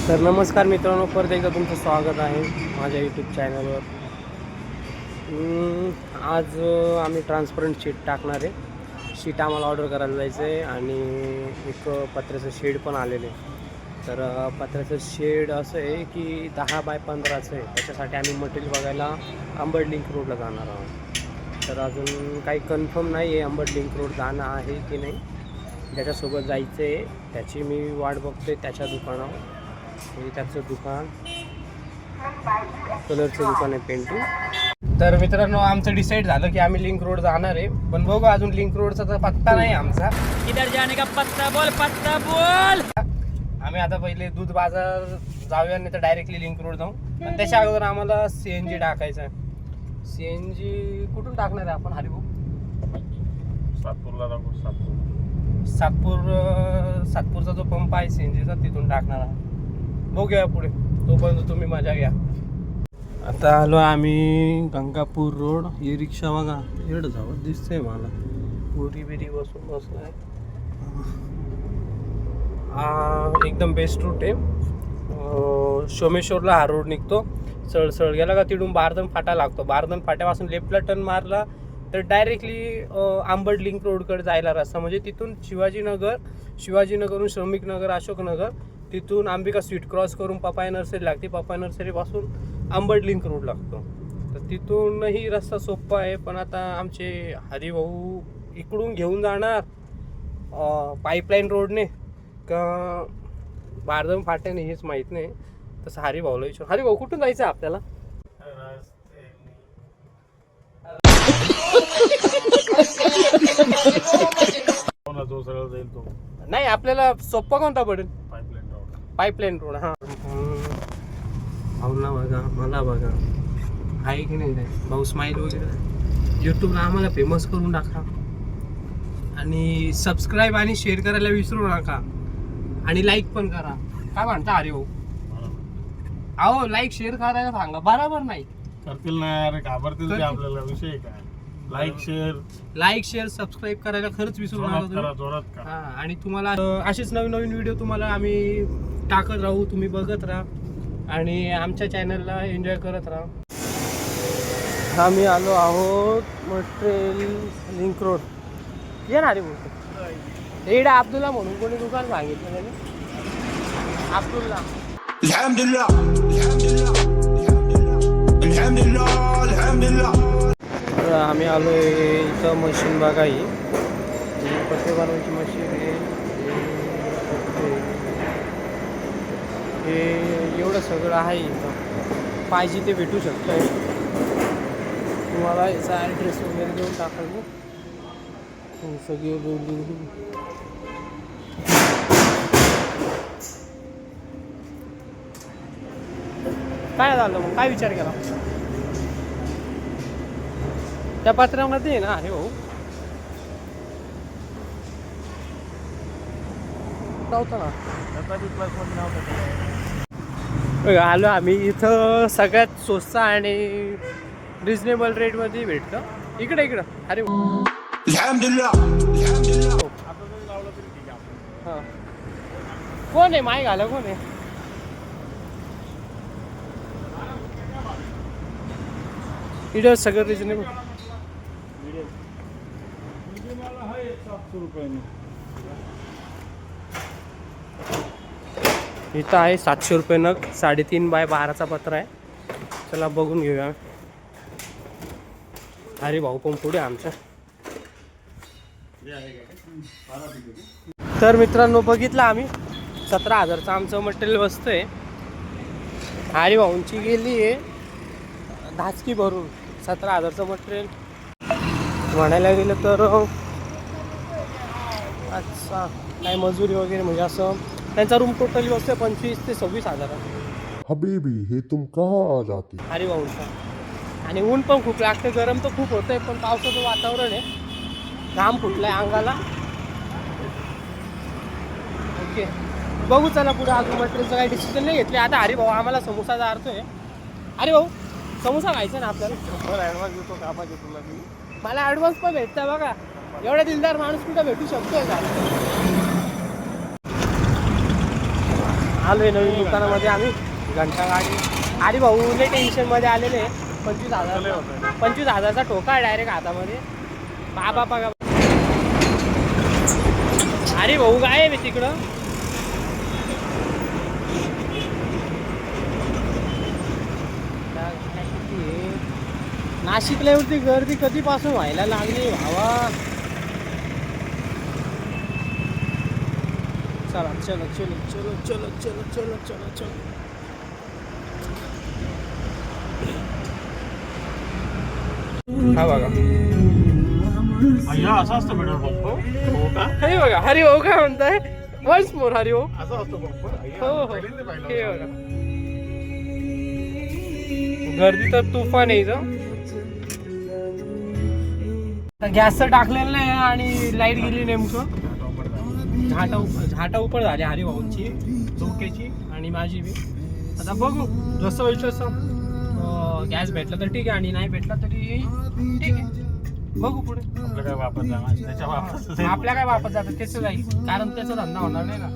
तर नमस्कार मित्रांनो, परत एकदा तुमचं स्वागत आहे माझ्या यूट्यूब चॅनलवर. आज आम्ही ट्रान्सपरंट शीट टाकणार आहे. शीट आम्हाला ऑर्डर करायला जायचं आहे आणि एक पत्र्याचं शेड पण आलेलं आहे. तर पत्र्याचं शेड असं आहे की 10 बाय 15चं आहे. त्याच्यासाठी आम्ही मटेरियल बघायला अंबड लिंक रोडला जाणार आहोत. तर अजून काही कन्फर्म नाही आहे अंबड लिंक रोड जाणं आहे की नाही. ज्याच्यासोबत जायचं आहे त्याची मी वाट बघतोय, त्याच्या दुकानावर. हे त्याचं दुकान, कलरचं दुकान आहे, पेंटिंग. तर मित्रांनो, आमचं डिसाईड झालं की आम्ही लिंक रोड जाणार आहे, पण बघू अजून लिंक रोडचा तर पत्ता नाही आमचा. किधर जाने का पत्ता बोल, पत्ता बोल. आम्ही आता पहिले दूध बाजार जाऊया, नाही तर डायरेक्टली लिंक रोड जाऊ. पण त्याच्या अगोदर आम्हाला CNG टाकायचं आहे. CNG कुठून टाकणार आहे आपण हरिभाऊ? सातपूरला टाकू. सातपूरचा जो पंप आहे CNGचा, तिथून टाकणार आहे. बघूया पुढे, तोपर्यंत तुम्ही मजा घ्या. आता आलो आम्ही गंगापूर रोड. ही रिक्षा बघा, एवढं जावं दिसतंय मला. पुरी बिरी बसून बसलाय. एकदम बेस्ट रूट आहे. सोमेश्वरला हा रोड निघतो. सळ गेला का तिथून बारदन फाटा लागतो. बारदन फाट्यापासून लेफ्टला टर्न मारला तर डायरेक्टली अंबड लिंक रोडकडे जायला रस्ता. म्हणजे तिथून शिवाजीनगरहून श्रमिकनगर, अशोकनगर, तिथून अंबिका स्वीट क्रॉस करून पपाया नर्सरी लागते. पपाया नर्सरीपासून अंबड लिंक रोड लागतो. तर तिथूनही रस्ता सोपा आहे. पण आता आमचे हरिभाऊ इकडून घेऊन जाणार पाईपलाईन रोडने का बारदम फाट्याने हेच माहीत नाही. तसं हरिभाऊला विचार. हरिभाऊ कुठून जायचं आहे आपल्याला? नाही, आपल्याला सोप्पा कोणता पडेल? Pipeline road. हा, भाऊला बघा, मला बघा, आहे की नाही भाऊ? स्माईल वगैरे यूट्यूबला आम्हाला फेमस करून टाका. आणि सबस्क्राईब आणि शेअर करायला विसरू नका. आणि लाईक पण करा. काय म्हणता अरे भाऊ? अहो, लाईक शेअर करायला सांगा. बरोबर नाही करतील ना अरे, घाबरतील ते आपल्याला. विषय काय? लाईक शेअर सबस्क्राईब करायला खरंच विसरू नका. हा, आणि तुम्हाला असेच नवीन व्हिडिओ तुम्हाला आम्ही टाकत राहू. तुम्ही बघत राहा आणि आमच्या चॅनलला एन्जॉय करत राहा. आम्ही आलो आहोत मटेरियल लिंक रोड. ये ना रे बोलतो एडा अब्दुल्ला म्हणून कोणी दुकान सांगितलं त्याने. अब्दुल्ला. तर आम्ही आलो इथं. मशीन बघा, ही पत्ते बनवायची मशीन आहे. हे एवढं सगळं आहे इथं. पाहिजे ते भेटू शकतं. तुम्हाला याचा ॲड्रेस वगैरे देऊन टाकाल. सगळे काय झालं मग? काय विचार केला? त्या पत्रामध्ये आहे ना हे भाऊ नव्हतं ना. आलो आम्ही इथं. सगळ्यात स्वस्त आणि रिजनेबल रेटमध्ये भेटतं. इकडं अरे हां, कोण आहे? माय घाला कोण आहे? इकडं सगळं रिजनेबल. इथं आहे 700 रुपये नग. 3.5 बाय 12चा पत्र आहे. चला बघून घेऊया. अरे भाऊ पण पुढे आमच्या. तर मित्रांनो, बघितलं आम्ही 17,000चं आमचं मटेरियल बसतं आहे. अरे भाऊंची गेली आहे धाचकी भरून 17,000चं मटेरियल. म्हणायला गेलं तर अच्छा काय मजुरी वगैरे म्हणजे असं त्यांचा रूम टोटली बसतोय 25,000 ते 26,000. हबीबी हे तुम कहाँ जाती? अरे भाऊंचा. आणि ऊन पण खूप लागतं, गरम तर खूप होतंय. पण पावसाचं वातावरण आहे, घाम फुटलाय अंगाला. ओके, बघू चला पुढे. अजून मटेरियलचं काही डिसिजन नाही घेतले. आता अरे भाऊ आम्हाला समोसा जारतोय. अरे भाऊ समोसा खायचा ना आपल्याला? ॲडव्हान्स देतो का पाहिजे तुला? मला ॲडव्हान्स पण भेटतं बघा. एवढा दिलदार माणूस कुठं भेटू शकतोय का? आलोय नवीन दुकानामध्ये आम्ही घंटा गाडी. अरे भाऊ लय टेन्शनमध्ये आलेले. 25,000चा ठोका डायरेक्ट हातामध्ये. बाबा बघा. अरे भाऊ काय आहे तिकडं. नाशिकला एवढी गर्दी कधीपासून व्हायला लागली भावा. चला चलो चलो चलो चलो चलो चलो चलो चलो. हा बघा. अय्या असं असतं पेट्रोल पंप हो का? हे बघा हरिभाऊ काय म्हणताय. Once more Haribhau. असं असतं पंप हो हो हे बघा. गर्दी तर तुफान आहे इथं. गॅस तर टाकलेलं नाही आणि लाईट गेली नेमकं. झाटा उपर झाली हरिभाऊची, डोक्याची आणि माझी बी. आता बघू जसं होईल तसं. गॅस भेटला तर ठीक आहे आणि नाही भेटला तरी ठीक आहे. बघू पुढे. आपलं काय वापस जाणार, त्याच्या वापस आपल्या काय वापस जातं त्याचं जाईल कारण त्याचा धंदा होणार नाही ना.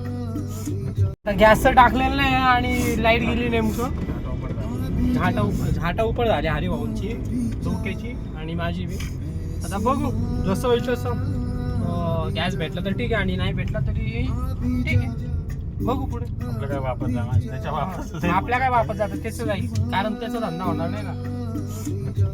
गॅस तर टाकलेलं नाही आणि लाईट गेली नेमकं. झाटा उपर झाली हरिभाऊची, डोक्याची आणि माझी बी. आता बघू जसं होईल तसं. गॅस भेटला तर ठीक आहे आणि नाही भेटला तरी ठीक आहे. बघू पुढे. आपल्या काय वापस जातं त्याचं जाईल कारण त्याचा धंदा होणार नाही ना. गॅस तर टाकलेलं नाही आणि लाईट गेली नेमकं. झाटा उपर झाली हरिभाऊची, डोक्याची आणि माझी बी. आता बघू जसं होईल तसं. गॅस भेटला तर ठीक आहे आणि नाही भेटला तरी ठीक आहे. बघू पुढे. आपलं काय वापस जाणार, त्याच्या वापस आपल्या काय वापस जातं त्याचं जाईल कारण त्याचा धंदा होणार नाही ना.